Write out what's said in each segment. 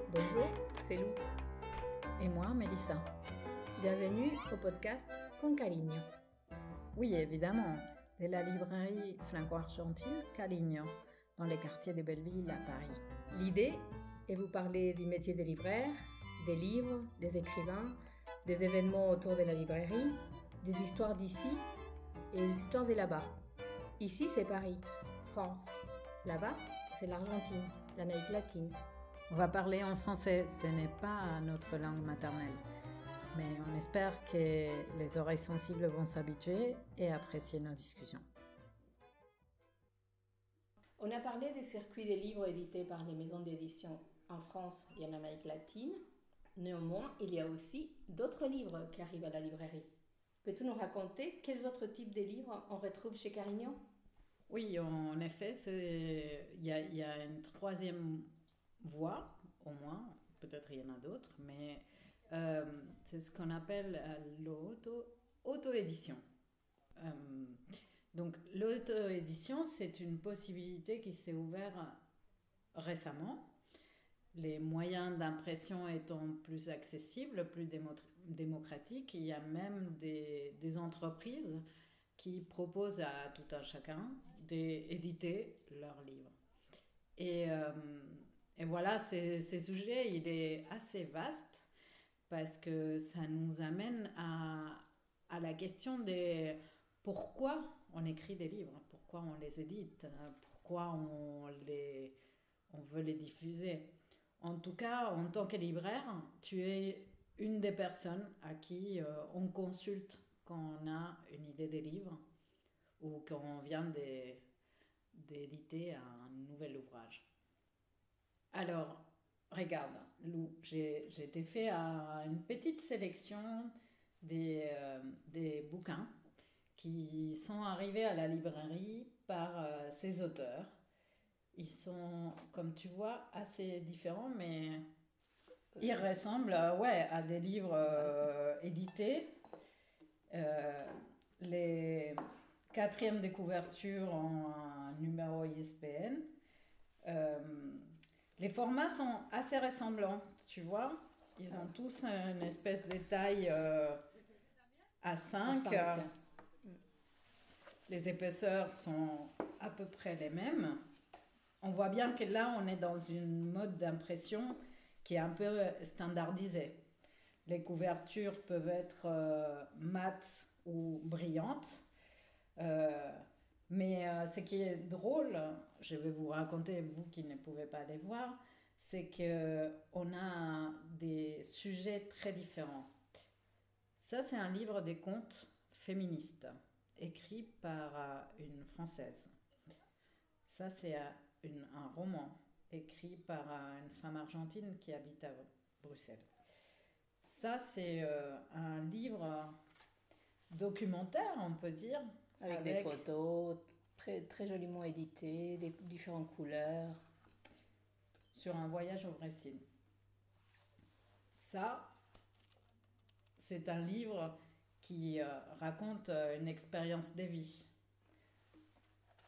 Bonjour, c'est Lou. Et moi, Mélissa. Bienvenue au podcast Con Cariño. Oui, évidemment, de la librairie franco-argentine Caligno, dans les quartiers de Belleville à Paris. L'idée est vous parler du métier de libraire, des livres, des écrivains, des événements autour de la librairie, des histoires d'ici et des histoires de là-bas. Ici, c'est Paris, France. Là-bas, c'est l'Argentine, l'Amérique latine. On va parler en français, ce n'est pas notre langue maternelle. Mais on espère que les oreilles sensibles vont s'habituer et apprécier nos discussions. On a parlé des circuits des livres édités par les maisons d'édition en France et en Amérique latine. Néanmoins, il y a aussi d'autres livres qui arrivent à la librairie. Peux-tu nous raconter quels autres types de livres on retrouve chez Carignan ? Oui, en effet, il y a une troisième voie, au moins, peut-être il y en a d'autres, mais c'est ce qu'on appelle l'auto-édition. Donc l'auto-édition, c'est une possibilité qui s'est ouverte récemment. Les moyens d'impression étant plus accessibles, plus démocratiques, il y a même des entreprises qui proposent à tout un chacun d'éditer leurs livres. Et voilà, ce sujet, il est assez vaste parce que ça nous amène à la question de pourquoi on écrit des livres, pourquoi on les édite, pourquoi on veut les diffuser. En tout cas, en tant que libraire, tu es une des personnes à qui on consulte quand on a une idée de livre ou quand on vient d'éditer un nouvel ouvrage. Alors, regarde, Lou, j'ai fait une petite sélection des bouquins qui sont arrivés à la librairie par ces auteurs. Ils sont, comme tu vois, assez différents, mais ils ressemblent à des livres édités. Les quatrièmes de couverture en un numéro ISBN. Les formats sont assez ressemblants, tu vois. Ils ont tous une espèce de taille A5. Les épaisseurs sont à peu près les mêmes. On voit bien que là, on est dans une mode d'impression qui est un peu standardisée. Les couvertures peuvent être mates ou brillantes. Mais ce qui est drôle, je vais vous raconter, vous qui ne pouvez pas les voir, c'est qu'on a des sujets très différents. Ça, c'est un livre des contes féministes, écrit par une Française. Ça, c'est un roman écrit par une femme argentine qui habite à Bruxelles. Ça, c'est un livre documentaire, on peut dire. Avec des photos très, très joliment éditées, des différentes couleurs. Sur un voyage au Brésil. Ça, c'est un livre qui raconte une expérience de vie.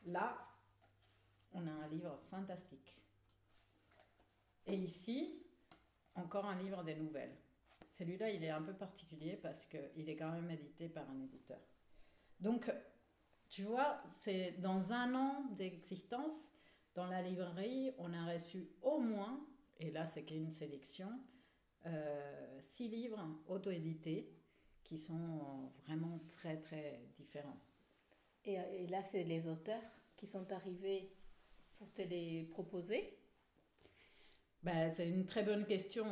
Là, on a un livre fantastique. Et ici, encore un livre des nouvelles. Celui-là, il est un peu particulier parce qu'il est quand même édité par un éditeur. Donc, tu vois, c'est dans un an d'existence, dans la librairie, on a reçu au moins, et là c'est qu'une sélection, 6 livres auto-édités qui sont vraiment très très différents. Et là, c'est les auteurs qui sont arrivés pour te les proposer ? C'est une très bonne question.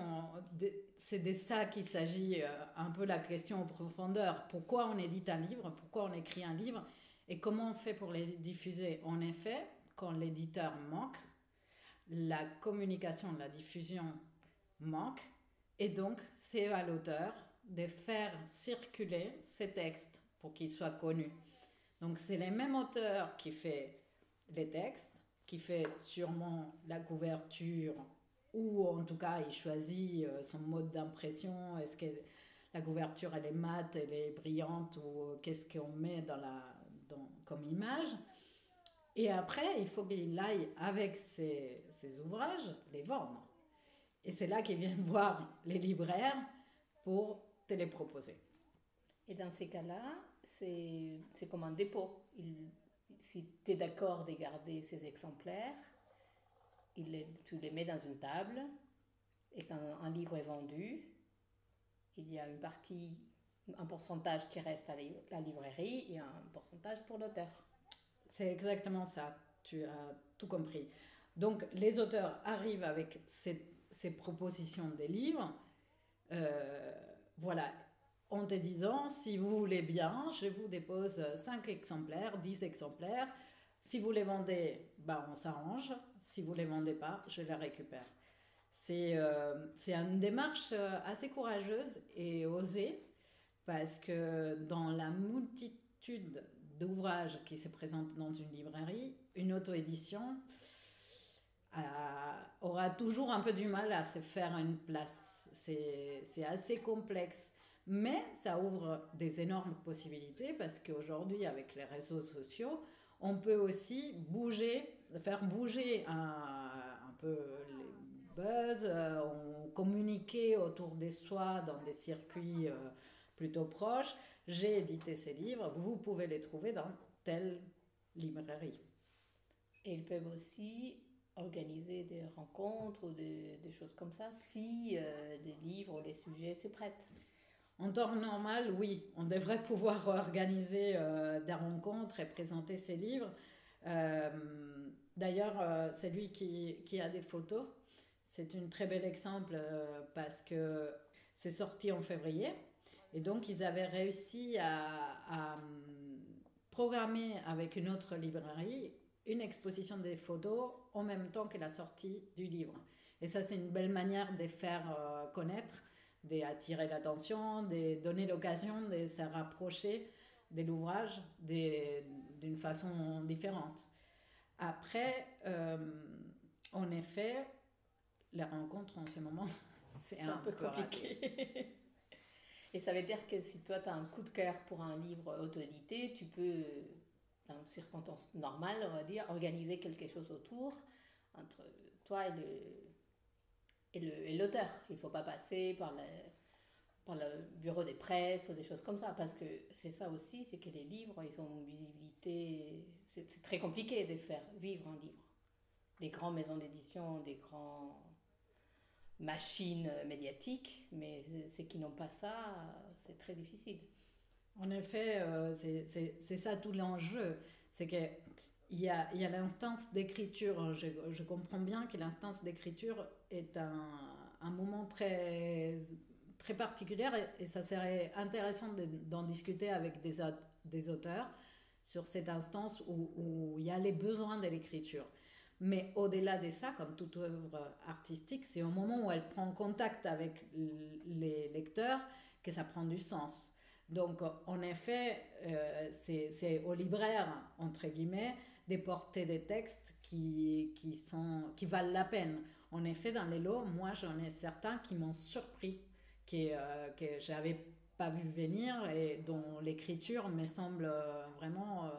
C'est de ça qu'il s'agit, un peu la question en profondeur. Pourquoi on édite un livre ? Pourquoi on écrit un livre ? Et comment on fait pour les diffuser ? En effet, quand l'éditeur manque, la communication, la diffusion manque. Et donc, c'est à l'auteur de faire circuler ces textes pour qu'ils soient connus. Donc, c'est les mêmes auteurs qui font les textes, qui fait sûrement la couverture, ou en tout cas il choisit son mode d'impression. Est-ce que la couverture elle est mate, elle est brillante, ou qu'est-ce qu'on met comme image. Et après, il faut qu'il aille avec ses ouvrages les vendre. Et c'est là qu'ils viennent voir les libraires pour te les proposer. Et dans ces cas-là, c'est comme un dépôt. Si tu es d'accord de garder ces exemplaires, tu les mets dans une table et quand un livre est vendu, il y a une partie, un pourcentage qui reste à la librairie et un pourcentage pour l'auteur. C'est exactement ça, tu as tout compris. Donc les auteurs arrivent avec ces propositions des livres, voilà, en te disant, si vous voulez bien, je vous dépose 5 exemplaires, 10 exemplaires. Si vous les vendez, ben on s'arrange. Si vous les vendez pas, je les récupère. C'est une démarche assez courageuse et osée parce que dans la multitude d'ouvrages qui se présentent dans une librairie, une auto-édition aura toujours un peu du mal à se faire une place. C'est assez complexe. Mais ça ouvre des énormes possibilités parce qu'aujourd'hui, avec les réseaux sociaux, on peut aussi faire bouger un peu les buzz, on communiquer autour de soi dans des circuits plutôt proches. J'ai édité ces livres, vous pouvez les trouver dans telle librairie. Et ils peuvent aussi organiser des rencontres ou des choses comme ça si les livres ou les sujets se prêtent. En temps normal, oui, on devrait pouvoir organiser des rencontres et présenter ses livres. D'ailleurs, c'est lui qui a des photos. C'est un très bel exemple parce que c'est sorti en février. Et donc, ils avaient réussi à programmer avec une autre librairie une exposition des photos en même temps que la sortie du livre. Et ça, c'est une belle manière de faire connaître, d'attirer l'attention, de donner l'occasion de se rapprocher de l'ouvrage d'une façon différente. Après, en effet, les rencontres en ce moment, c'est un peu compliqué. Et ça veut dire que si toi, tu as un coup de cœur pour un livre auto-édité, tu peux, dans une circonstance normale, on va dire, organiser quelque chose autour entre toi et l'auteur. Il ne faut pas passer par le bureau des presses ou des choses comme ça, parce que c'est ça aussi, c'est que les livres, ils ont une visibilité, c'est très compliqué de faire vivre un livre. Les grandes maisons d'édition, des grandes machines médiatiques, mais ceux qui n'ont pas ça, c'est très difficile. En effet, c'est ça tout l'enjeu, c'est que il y a l'instance d'écriture. Je comprends bien que l'instance d'écriture est un moment très particulier et ça serait intéressant d'en discuter avec des auteurs sur cette instance où il y a les besoins de l'écriture. Mais au-delà de ça, comme toute œuvre artistique, c'est au moment où elle prend contact avec les lecteurs que ça prend du sens. Donc, en effet, c'est aux libraires, entre guillemets, de porter des textes qui valent la peine. En effet, dans les lots, moi, j'en ai certains qui m'ont surpris, que je n'avais pas vu venir et dont l'écriture me semble vraiment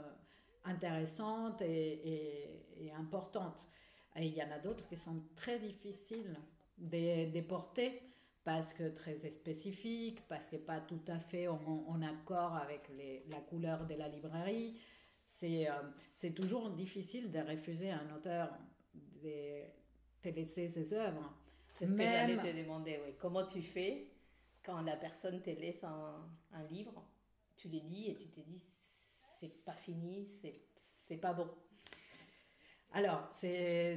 intéressante et importante. Et il y en a d'autres qui sont très difficiles de porter parce que très spécifiques, parce que pas tout à fait en accord avec la couleur de la librairie. C'est toujours difficile de refuser à un auteur de te laisser ses œuvres. C'est ce que j'allais te demander, oui. Comment tu fais quand la personne te laisse un livre, tu les lis et tu te dis c'est pas fini, c'est pas bon. Alors, c'est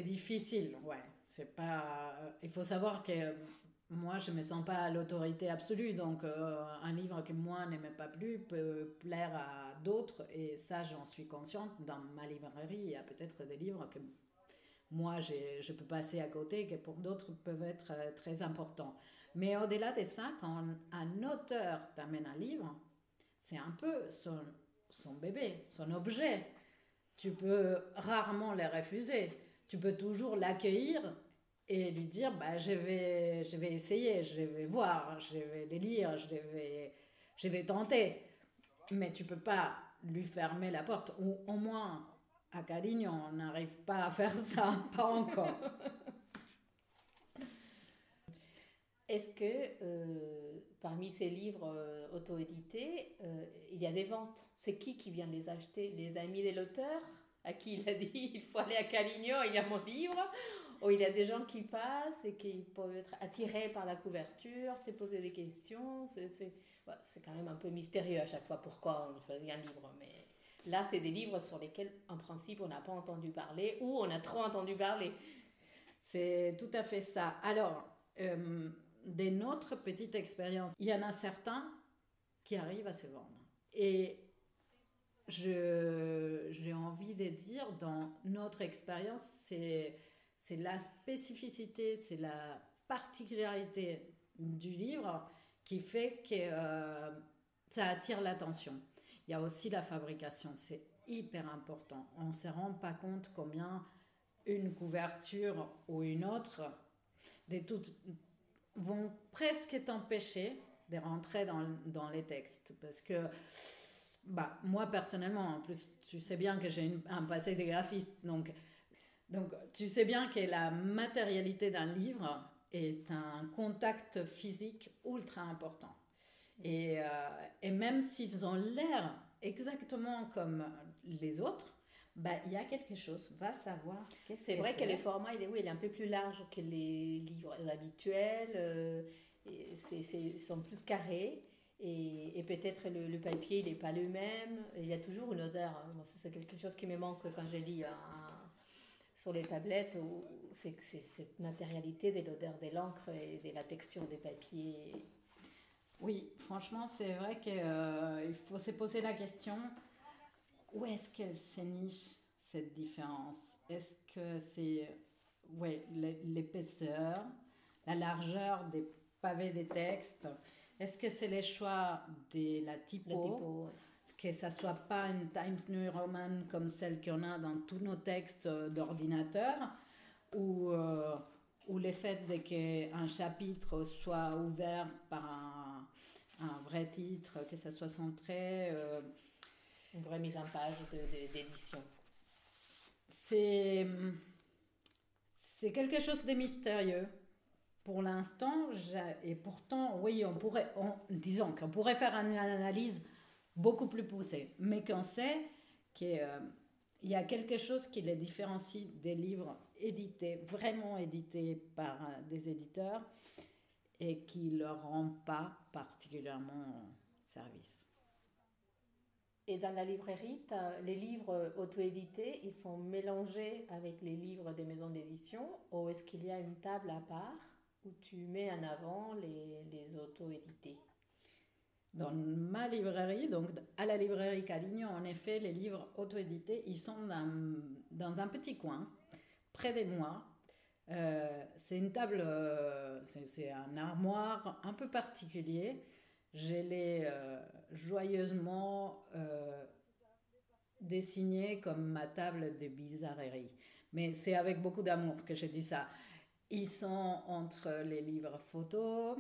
difficile, ouais. C'est pas... Il faut savoir que moi, je ne me sens pas à l'autorité absolue, donc un livre que moi n'aimais pas plus peut plaire à d'autres, et ça, j'en suis consciente. Dans ma librairie, il y a peut-être des livres que moi, je peux passer à côté, que pour d'autres peuvent être très importants. Mais au-delà de ça, quand un auteur t'amène un livre, c'est un peu son bébé, son objet. Tu peux rarement le refuser. Tu peux toujours l'accueillir et lui dire bah, je vais essayer, je vais voir, je vais les lire, je vais tenter. Mais tu peux pas lui fermer la porte, ou au moins À Caligno, on n'arrive pas à faire ça, pas encore. Est-ce que parmi ces livres auto-édités, il y a des ventes? C'est qui vient les acheter? Les amis de l'auteur à qui il a dit il faut aller à Caligno, il y a mon livre? Ou il y a des gens qui passent et qui peuvent être attirés par la couverture, te poser des questions? C'est quand même un peu mystérieux à chaque fois pourquoi on choisit un livre. Mais là, c'est des livres sur lesquels, en principe, on n'a pas entendu parler ou on a trop entendu parler. C'est tout à fait ça. Alors, de notre petite expérience, il y en a certains qui arrivent à se vendre. Et j'ai envie de dire, dans notre expérience, c'est la spécificité, c'est la particularité du livre qui fait que ça attire l'attention. Il y a aussi la fabrication, c'est hyper important. On ne se rend pas compte combien une couverture ou une autre de toutes vont presque t'empêcher de rentrer dans les textes. Parce que, moi personnellement, en plus, tu sais bien que j'ai un passé de graphiste, donc tu sais bien que la matérialité d'un livre est un contact physique ultra important. Et même s'ils ont l'air exactement comme les autres, il y a quelque chose, va savoir qu'est-ce que c'est. C'est vrai que le format, il est un peu plus large que les livres habituels. Ils sont plus carrés. Et peut-être le papier, il n'est pas le même. Il y a toujours une odeur. Moi, c'est quelque chose qui me manque quand je lis sur les tablettes. C'est cette matérialité de l'odeur de l'encre et de la texture des papiers. Oui, franchement, c'est vrai qu'il faut se poser la question, où est-ce qu'elle se niche, cette différence? Est-ce que c'est l'épaisseur, la largeur des pavés des textes? Est-ce que c'est les choix de la typo, que ça soit pas une Times New Roman comme celle qu'on a dans tous nos textes d'ordinateur, ou le fait qu'un chapitre soit ouvert par un vrai titre, que ça soit centré. Une vraie mise en page d'édition. C'est quelque chose de mystérieux pour l'instant, et pourtant, oui, disons qu'on pourrait faire une analyse beaucoup plus poussée, mais qu'on sait qu'il y a quelque chose qui les différencie des livres édités, vraiment édités par des éditeurs, et qui ne leur rend pas particulièrement service. Et dans la librairie, les livres auto-édités, ils sont mélangés avec les livres des maisons d'édition, ou est-ce qu'il y a une table à part où tu mets en avant les auto-édités? Dans ma librairie, donc à la librairie Caligno, en effet, les livres auto-édités, ils sont dans un petit coin, près de moi. C'est une table, c'est un armoire un peu particulier. Je l'ai joyeusement dessiné comme ma table de bizarrerie. Mais c'est avec beaucoup d'amour que je dis ça. Ils sont entre les livres photos,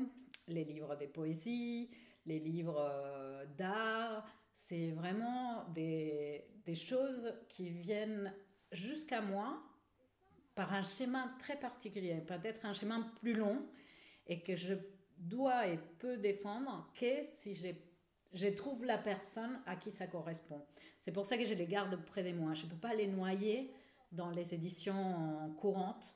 les livres de poésie, les livres d'art. C'est vraiment des choses qui viennent jusqu'à moi par un schéma très particulier, peut-être un schéma plus long, et que je dois et peux défendre que si je trouve la personne à qui ça correspond. C'est pour ça que je les garde près de moi. Je ne peux pas les noyer dans les éditions courantes.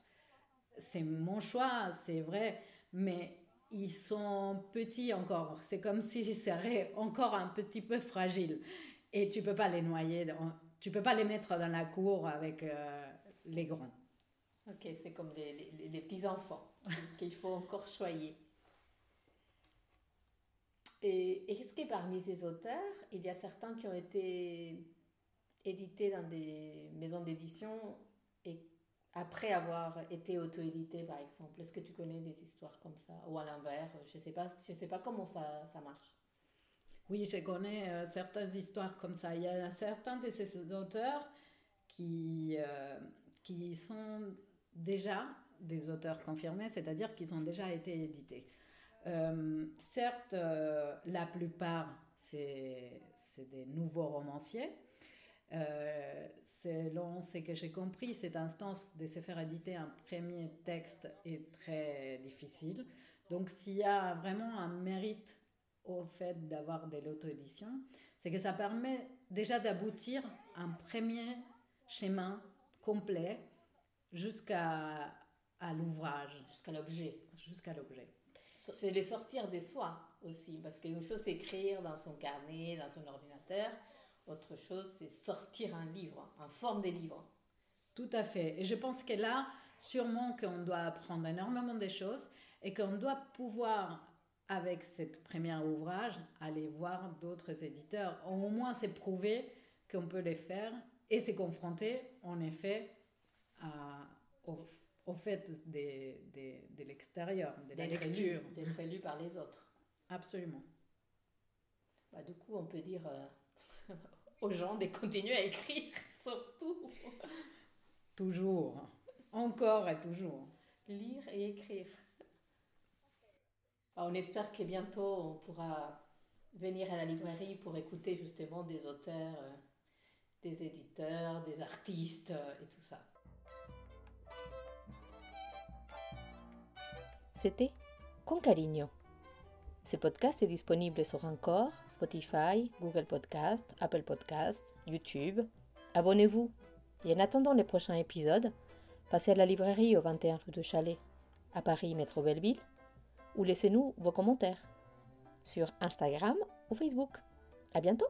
C'est mon choix, c'est vrai, mais ils sont petits encore. C'est comme s'ils seraient encore un petit peu fragiles. Et tu ne peux pas les noyer, tu ne peux pas les mettre dans la cour avec les grands. Ok, c'est comme les petits-enfants qu'il faut encore choyer. Et est-ce que parmi ces auteurs, il y a certains qui ont été édités dans des maisons d'édition et après avoir été auto-édités, par exemple? Est-ce que tu connais des histoires comme ça? Ou à l'inverse, je sais pas comment ça marche. Oui, je connais certaines histoires comme ça. Il y a certains de ces auteurs qui sont déjà des auteurs confirmés, c'est-à-dire qu'ils ont déjà été édités. Certes, la plupart, c'est des nouveaux romanciers, Selon ce que j'ai compris, cette instance de se faire éditer un premier texte est très difficile. Donc, s'il y a vraiment un mérite au fait d'avoir de l'auto-édition, c'est que ça permet déjà d'aboutir à un premier schéma complet jusqu'à l'ouvrage. Jusqu'à l'objet. C'est les sortir de soi aussi, parce qu'une chose c'est écrire dans son carnet, dans son ordinateur, autre chose c'est sortir un livre, en forme de livre. Tout à fait. Et je pense que là, sûrement qu'on doit apprendre énormément de choses et qu'on doit pouvoir, avec cette première ouvrage, aller voir d'autres éditeurs. Au moins, c'est prouver qu'on peut les faire et se confronter, en effet, au fait de l'extérieur, de la lecture. D'être élu par les autres. Absolument. Du coup, on peut dire aux gens de continuer à écrire, surtout. Toujours. Encore et toujours. Lire et écrire. On espère que bientôt on pourra venir à la librairie pour écouter justement des auteurs, des éditeurs, des artistes et tout ça. C'était Con Cariño. Ce podcast est disponible sur Anchor, Spotify, Google Podcast, Apple Podcast, YouTube. Abonnez-vous. Et en attendant les prochains épisodes, passez à la librairie au 21 rue de Chalais, à Paris, métro Belleville, ou laissez-nous vos commentaires sur Instagram ou Facebook. À bientôt!